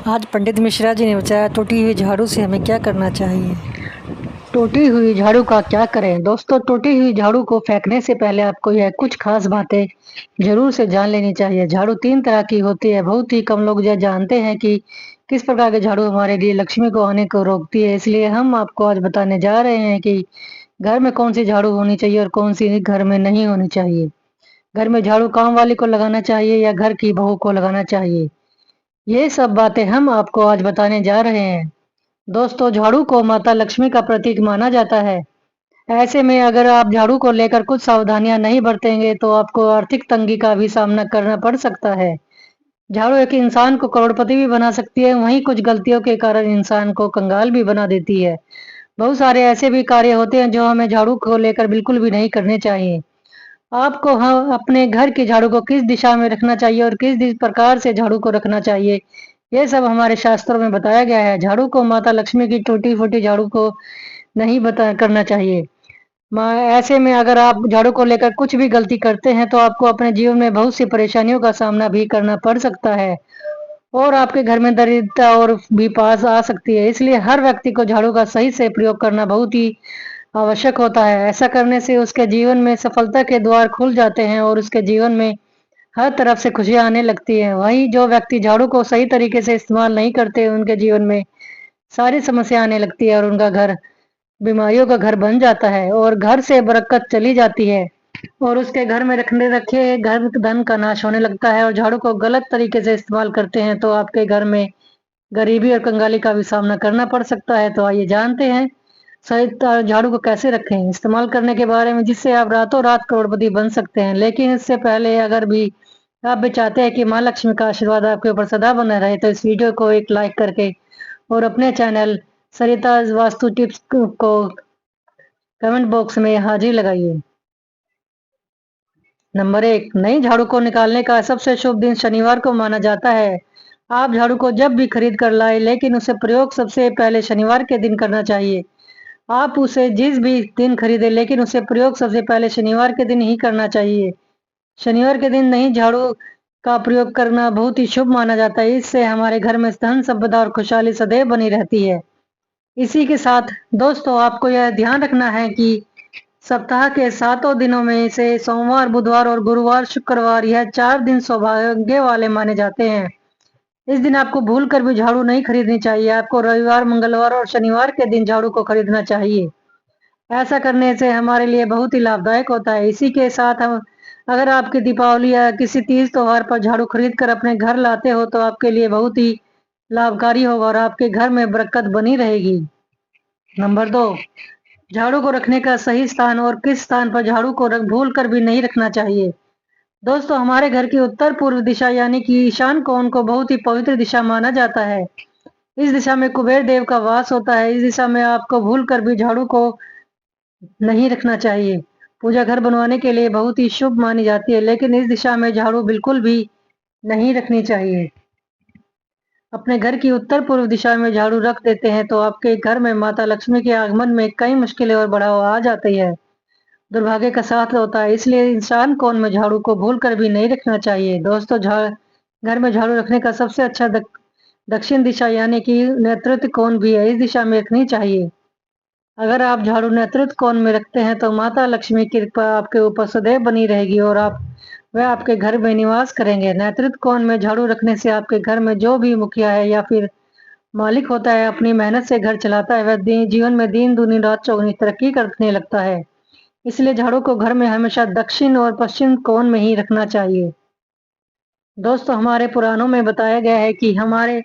आज पंडित मिश्रा जी ने बताया टूटी हुई झाड़ू से हमें क्या करना चाहिए। टूटी हुई झाड़ू का क्या करें। दोस्तों, टूटी हुई झाड़ू को फेंकने से पहले आपको यह कुछ खास बातें जरूर से जान लेनी चाहिए। झाड़ू तीन तरह की होती है। बहुत ही कम लोग यह जानते हैं कि किस प्रकार की झाड़ू हमारे लिए लक्ष्मी को आने को रोकती है। इसलिए हम आपको आज बताने जा रहे हैं कि घर में कौन सी झाड़ू होनी चाहिए और कौन सी घर में नहीं होनी चाहिए। घर में झाड़ू काम वाली को लगाना चाहिए या घर की बहू को लगाना चाहिए, ये सब बातें हम आपको आज बताने जा रहे हैं। दोस्तों, झाड़ू को माता लक्ष्मी का प्रतीक माना जाता है। ऐसे में अगर आप झाड़ू को लेकर कुछ सावधानियां नहीं बरतेंगे तो आपको आर्थिक तंगी का भी सामना करना पड़ सकता है। झाड़ू एक इंसान को करोड़पति भी बना सकती है, वहीं कुछ गलतियों के कारण इंसान को कंगाल भी बना देती है। बहुत सारे ऐसे भी कार्य होते हैं जो हमें झाड़ू को लेकर बिल्कुल भी नहीं करने चाहिए। आपको अपने घर की झाड़ू को किस दिशा में रखना चाहिए और प्रकार से झाड़ू को रखना चाहिए, ये सब हमारे शास्त्रों में बताया गया है। झाड़ू को माता लक्ष्मी की टूटी फूटी झाड़ू को नहीं बता करना चाहिए। ऐसे में अगर आप झाड़ू को लेकर कुछ भी गलती करते हैं तो आपको अपने जीवन में बहुत सी परेशानियों का सामना भी करना पड़ सकता है और आपके घर में दरिद्रता और भी पास आ सकती है। इसलिए हर व्यक्ति को झाड़ू का सही से प्रयोग करना बहुत ही आवश्यक होता है। ऐसा करने से उसके जीवन में सफलता के द्वार खुल जाते हैं और उसके जीवन में हर तरफ से खुशियां आने लगती हैं। वहीं जो व्यक्ति झाड़ू को सही तरीके से इस्तेमाल नहीं करते, उनके जीवन में सारी समस्या आने लगती है और उनका घर बीमारियों का घर बन जाता है और घर से बरकत चली जाती है और उसके घर में रखने रखे घर धन का नाश होने लगता है। और झाड़ू को गलत तरीके से इस्तेमाल करते हैं तो आपके घर में गरीबी और कंगाली का भी सामना करना पड़ सकता है। तो आइए जानते हैं सही झाड़ू को कैसे रखें इस्तेमाल करने के बारे में, जिससे आप रातों रात करोड़पति बन सकते हैं। लेकिन इससे पहले अगर भी आप भी चाहते हैं कि माँ लक्ष्मी का आशीर्वाद आपके ऊपर सदा बना रहे तो इस वीडियो को एक लाइक करके और अपने चैनल सरिता वास्तु टिप्स को कमेंट बॉक्स में हाजिर लगाइए। नंबर 1, नई झाड़ू को निकालने का सबसे शुभ दिन शनिवार को माना जाता है। आप झाड़ू को जब भी खरीद कर लाए, लेकिन उसे प्रयोग सबसे पहले शनिवार के दिन करना चाहिए। आप उसे जिस भी दिन खरीदे, लेकिन उसे प्रयोग सबसे पहले शनिवार के दिन ही करना चाहिए। शनिवार के दिन नई झाड़ू का प्रयोग करना बहुत ही शुभ माना जाता है। इससे हमारे घर में धन संपदा और खुशहाली सदैव बनी रहती है। इसी के साथ दोस्तों, आपको यह ध्यान रखना है कि सप्ताह के 7 दिनों में से सोमवार, बुधवार और गुरुवार, शुक्रवार, यह 4 दिन सौभाग्य वाले माने जाते हैं। इस दिन आपको भूल कर भी झाड़ू नहीं खरीदनी चाहिए। आपको रविवार, मंगलवार और शनिवार के दिन झाड़ू को खरीदना चाहिए। ऐसा करने से हमारे लिए बहुत ही लाभदायक होता है। इसी के साथ हम अगर आपकी दीपावली या किसी तीज त्योहार पर झाड़ू खरीद कर अपने घर लाते हो तो आपके लिए बहुत ही लाभकारी होगा और आपके घर में बरकत बनी रहेगी। नंबर 2, झाड़ू को रखने का सही स्थान और किस स्थान पर झाड़ू को भूल कर भी नहीं रखना चाहिए। दोस्तों, हमारे घर की उत्तर पूर्व दिशा यानी कि ईशान कोण को बहुत ही पवित्र दिशा माना जाता है। इस दिशा में कुबेर देव का वास होता है। इस दिशा में आपको भूल कर भी झाड़ू को नहीं रखना चाहिए। पूजा घर बनवाने के लिए बहुत ही शुभ मानी जाती है, लेकिन इस दिशा में झाड़ू बिल्कुल भी नहीं रखनी चाहिए। अपने घर की उत्तर पूर्व दिशा में झाड़ू रख देते हैं तो आपके घर में माता लक्ष्मी के आगमन में कई मुश्किलें और बढ़ावा आ जाती है, दुर्भाग्य का साथ होता है। इसलिए इंसान कोण में झाड़ू को भूल कर भी नहीं रखना चाहिए। दोस्तों, घर में झाड़ू रखने का सबसे अच्छा दक्षिण दिशा यानी कि नेतृत्व कोण भी है, इस दिशा में रखनी चाहिए। अगर आप झाड़ू नेतृत्व कोण में रखते हैं तो माता लक्ष्मी की कृपा आपके ऊपर सदैव बनी रहेगी और वह आपके घर में निवास करेंगे। नेतृत्व कोण में झाड़ू रखने से आपके घर में जो भी मुखिया है या फिर मालिक होता है, अपनी मेहनत से घर चलाता है, वह जीवन में दिन दूनी रात चौगुनी तरक्की करने लगता है। इसलिए झाड़ू को घर में हमेशा दक्षिण और पश्चिम कोण में ही रखना चाहिए। दोस्तों, हमारे पुराणों में बताया गया है कि हमारे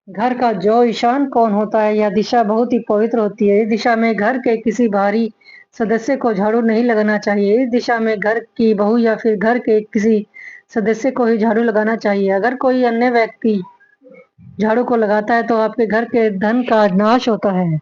घर का जो ईशान कोण होता है, यह दिशा बहुत ही पवित्र होती है। इस दिशा में घर के किसी बाहरी सदस्य को झाड़ू नहीं लगाना चाहिए। इस दिशा में घर की बहू या फिर घर के किसी सदस्य को ही झाड़ू लगाना चाहिए। अगर कोई अन्य व्यक्ति झाड़ू को लगाता है तो आपके घर के धन का नाश होता है।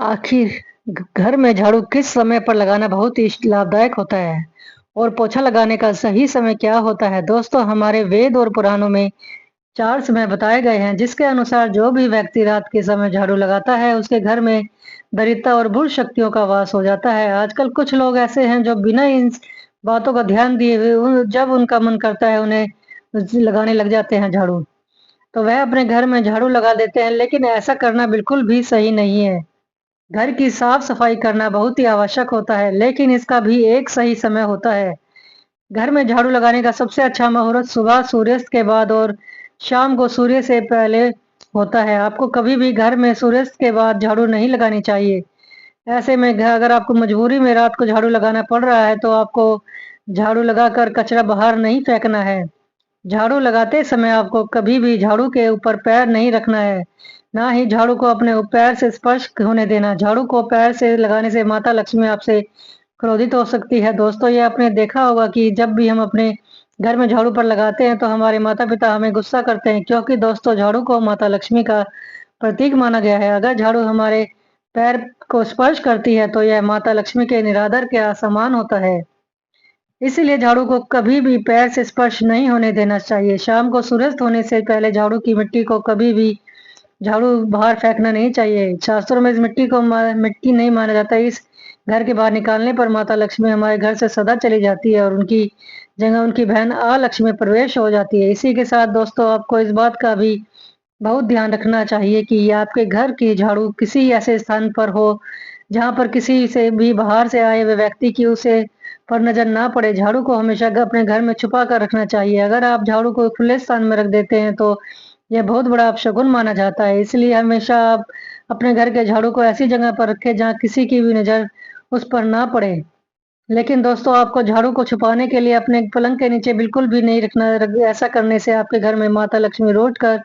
आखिर घर में झाड़ू किस समय पर लगाना बहुत ही लाभदायक होता है और पोछा लगाने का सही समय क्या होता है? दोस्तों, हमारे वेद और पुराणों में 4 समय बताए गए हैं, जिसके अनुसार जो भी व्यक्ति रात के समय झाड़ू लगाता है, उसके घर में दरिद्रता और बुरी शक्तियों का वास हो जाता है। आजकल कुछ लोग ऐसे हैं जो बिना इन बातों का ध्यान दिए हुए जब उनका मन करता है उन्हें लगाने लग जाते हैं झाड़ू। तो वह अपने घर में झाड़ू लगा देते हैं, लेकिन ऐसा करना बिल्कुल भी सही नहीं है। घर की साफ-सफाई करना बहुत ही आवश्यक होता है, लेकिन इसका भी एक सही समय होता है। घर में झाड़ू लगाने का सबसे अच्छा मुहूर्त सुबह सूर्यास्त के बाद और शाम को सूर्य से पहले होता है। आपको कभी भी घर में सूर्यास्त के बाद झाड़ू नहीं लगानी चाहिए। ऐसे में अगर आपको मजबूरी में रात को झाड़ू लगाना पड़ रहा है, तो आपको झाड़ू लगाकर कचरा बाहर नहीं फेंकना है। झाड़ू लगाते समय आपको कभी भी झाड़ू के ऊपर पैर नहीं रखना है, ना ही झाड़ू को अपने पैर से स्पर्श होने देना। झाड़ू को पैर से लगाने से माता लक्ष्मी आपसे क्रोधित हो सकती है। दोस्तों, ये आपने देखा होगा कि जब भी हम अपने घर में झाड़ू पर लगाते हैं, तो हमारे माता-पिता हमें गुस्सा करते हैं, क्योंकि दोस्तों झाड़ू को माता लक्ष्मी का प्रतीक माना गया है। अगर झाड़ू हमारे पैर को स्पर्श करती है, तो यह माता लक्ष्मी के निरादर के समान होता है। इसीलिए झाड़ू को कभी भी पैर से स्पर्श नहीं होने देना चाहिए। शाम को सूर्यास्त होने से पहले झाड़ू की मिट्टी को कभी भी झाड़ू बाहर फेंकना नहीं चाहिए। शास्त्रों में इस मिट्टी को मिट्टी नहीं माना जाता। इस घर के बाहर निकालने पर माता लक्ष्मी हमारे घर से सदा चली जाती है और उनकी जगह उनकी बहन अलक्ष्मी प्रवेश हो जाती है। इसी के साथ दोस्तों, आपको इस बात का भी बहुत ध्यान रखना चाहिए कि आपके घर की झाड़ू किसी ऐसे स्थान पर हो, जहाँ पर किसी से भी बाहर से आए हुए व्यक्ति की उसे पर नज़र ना पड़े। झाड़ू को हमेशा अपने घर में छुपा कर रखना चाहिए। अगर आप झाड़ू को खुले स्थान में रख देते हैं, तो यह बहुत बड़ा अपशगुन माना जाता है। इसलिए हमेशा आप अपने घर के झाड़ू को ऐसी जगह पर रखें, जहाँ किसी की भी नज़र उस पर ना पड़े। लेकिन दोस्तों, आपको झाड़ू को छुपाने के लिए अपने पलंग के नीचे बिल्कुल भी नहीं रखना। ऐसा करने से आपके घर में माता लक्ष्मी लौट कर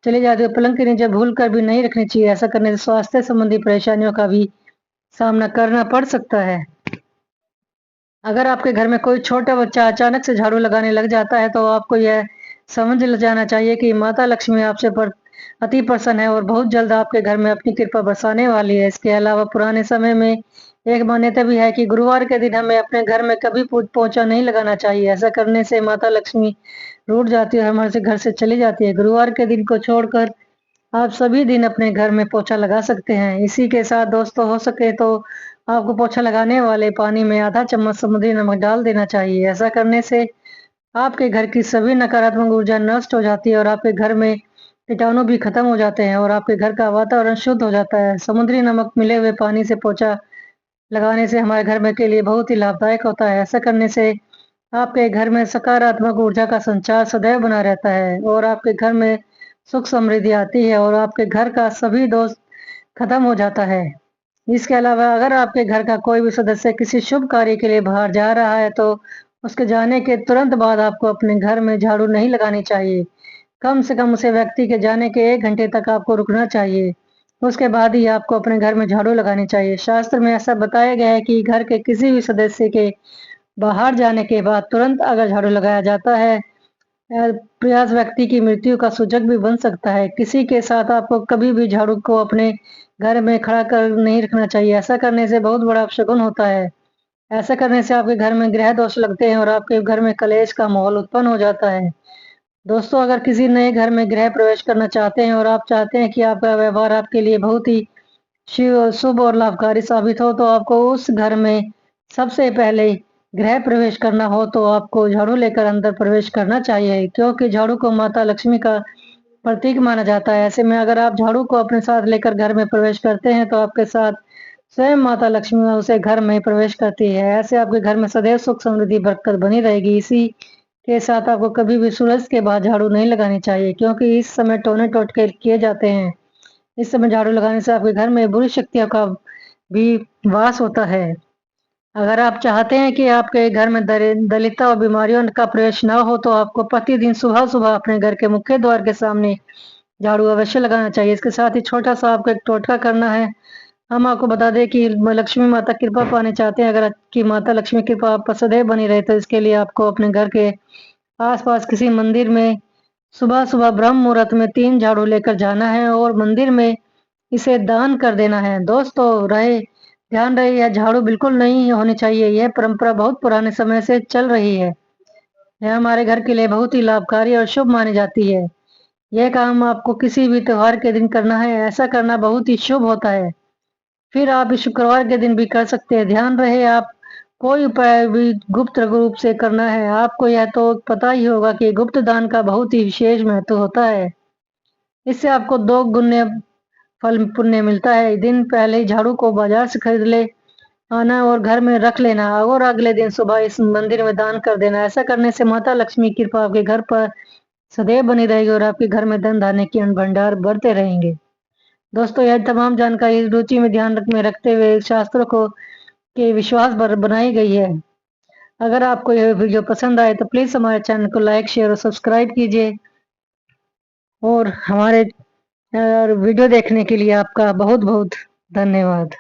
चली जाती है। पलंग के नीचे भूल कर भी नहीं रखनी चाहिए। ऐसा करने से स्वास्थ्य संबंधी परेशानियों का भी सामना करना पड़ सकता है। अगर आपके घर में कोई छोटा बच्चा अचानक से झाड़ू लगाने लग जाता है, तो आपको यह समझ ल जाना चाहिए कि माता लक्ष्मी आपसे अति प्रसन्न है और बहुत जल्द आपके घर में अपनी कृपा बरसाने वाली है। इसके अलावा पुराने समय में एक मान्यता भी है कि गुरुवार के दिन हमें अपने घर में कभी पोछा नहीं लगाना चाहिए। ऐसा करने से माता लक्ष्मी रूठ जाती है और हमारे से घर से चली जाती है। गुरुवार के दिन को छोड़कर आप सभी दिन अपने घर में पोछा लगा सकते हैं। इसी के साथ दोस्तों, हो सके तो आपको पोछा लगाने वाले पानी में आधा चम्मच समुद्री नमक डाल देना चाहिए। ऐसा करने से आपके घर की सभी नकारात्मक ऊर्जा नष्ट हो जाती है और आपके घर में कीटाणु भी खत्म हो जाते हैं और आपके घर का वातावरण शुद्ध हो जाता है। समुद्री नमक मिले हुए पानी से पोछा लगाने से हमारे घर में के लिए बहुत ही लाभदायक होता है। ऐसा करने से आपके घर में सकारात्मक ऊर्जा का संचार सदैव बना रहता है और आपके घर में सुख समृद्धि आती है और आपके घर का सभी दोष खत्म हो जाता है। इसके अलावा अगर आपके घर का कोई भी सदस्य किसी शुभ कार्य के लिए बाहर जा रहा है, तो उसके जाने के तुरंत बाद आपको अपने घर में झाड़ू नहीं लगानी चाहिए। कम से कम उसे व्यक्ति के जाने के 1 घंटे तक आपको रुकना चाहिए। उसके बाद ही आपको अपने घर में झाड़ू लगानी चाहिए। शास्त्र में ऐसा बताया गया है कि घर के किसी भी सदस्य के बाहर जाने के बाद तुरंत अगर झाड़ू लगाया जाता है, प्रयास व्यक्ति की मृत्यु का सूचक भी बन सकता है। किसी के साथ आपको कभी भी झाड़ू को अपने घर में खड़ा कर नहीं रखना चाहिए। ऐसा करने से बहुत बड़ा अपशगुन होता है। ऐसा करने से आपके घर में ग्रह दोष लगते हैं और आपके घर में कलेश का माहौल उत्पन्न हो जाता है। दोस्तों, अगर किसी नए घर में गृह प्रवेश करना चाहते हैं और आप चाहते हैं कि आपका व्यवहार आपके लिए बहुत ही शुभ और लाभकारी साबित हो, तो आपको उस घर में सबसे पहले गृह प्रवेश करना हो, तो आपको झाड़ू लेकर अंदर प्रवेश करना चाहिए, क्योंकि झाड़ू को माता लक्ष्मी का प्रतीक माना जाता है। ऐसे में अगर आप झाड़ू को अपने साथ लेकर घर में प्रवेश करते हैं, तो आपके साथ स्वयं माता लक्ष्मी उसे घर में प्रवेश करती है। ऐसे आपके घर में सदैव सुख समृद्धि बरकत बनी रहेगी। इसी के साथ आपको कभी भी सूरज के बाद झाड़ू नहीं लगानी चाहिए, क्योंकि इस समय टोने टोटके किए जाते हैं। इस समय झाड़ू लगाने से आपके घर में बुरी शक्तियों का भी वास होता है। अगर आप चाहते हैं कि आपके घर में दरिद्रता और बीमारियों का प्रवेश न हो, तो आपको प्रतिदिन सुबह-सुबह अपने घर के मुख्य द्वार के सामने झाड़ू अवश्य लगाना चाहिए। इसके साथ ही छोटा-सा आपको एक टोटका करना है। हम आपको बता दें कि लक्ष्मी माता कृपा पाने चाहते हैं, अगर कि माता लक्ष्मी की कृपा आप पर सदैव बनी रहे, तो इसके लिए आपको अपने घर के आस-पास किसी मंदिर में सुबह-सुबह ब्रह्म मुहूर्त में 3 झाड़ू लेकर जाना है और मंदिर में इसे दान कर देना है। दोस्तों ध्यान रहे, यह झाड़ू बिल्कुल नहीं होनी चाहिए। यह परंपरा बहुत पुराने समय से चल रही है। यह हमारे घर के लिए बहुत ही लाभकारी और शुभ मानी जाती है। यह काम आपको किसी भी त्योहार के दिन करना है। ऐसा करना बहुत ही शुभ होता है। फिर आप इस शुक्रवार के दिन भी कर सकते हैं। ध्यान रहे, आप कोई उपाय भी गुप्त रूप से करना है। आपको यह तो पता ही होगा कि गुप्त दान का बहुत ही विशेष महत्व होता है। इससे आपको 2 गुने फल पुण्य मिलता है। दिन पहले ही झाड़ू को बाजार से खरीद ले आना और घर में रख लेना और अगले दिन सुबह इस मंदिर में दान कर देना। ऐसा करने से माता लक्ष्मी की कृपा आपके घर पर सदैव बनी रहेगी और आपके घर में धन धान्य के भंडार बढ़ते रहेंगे। दोस्तों, यह तमाम जानकारी रुचि में ध्यान में रखते हुए शास्त्रों को के विश्वास पर बनाई गई है। अगर आपको यह वीडियो पसंद आए तो प्लीज हमारे चैनल को लाइक, शेयर और सब्सक्राइब कीजिए। और हमारे वीडियो देखने के लिए आपका बहुत बहुत धन्यवाद।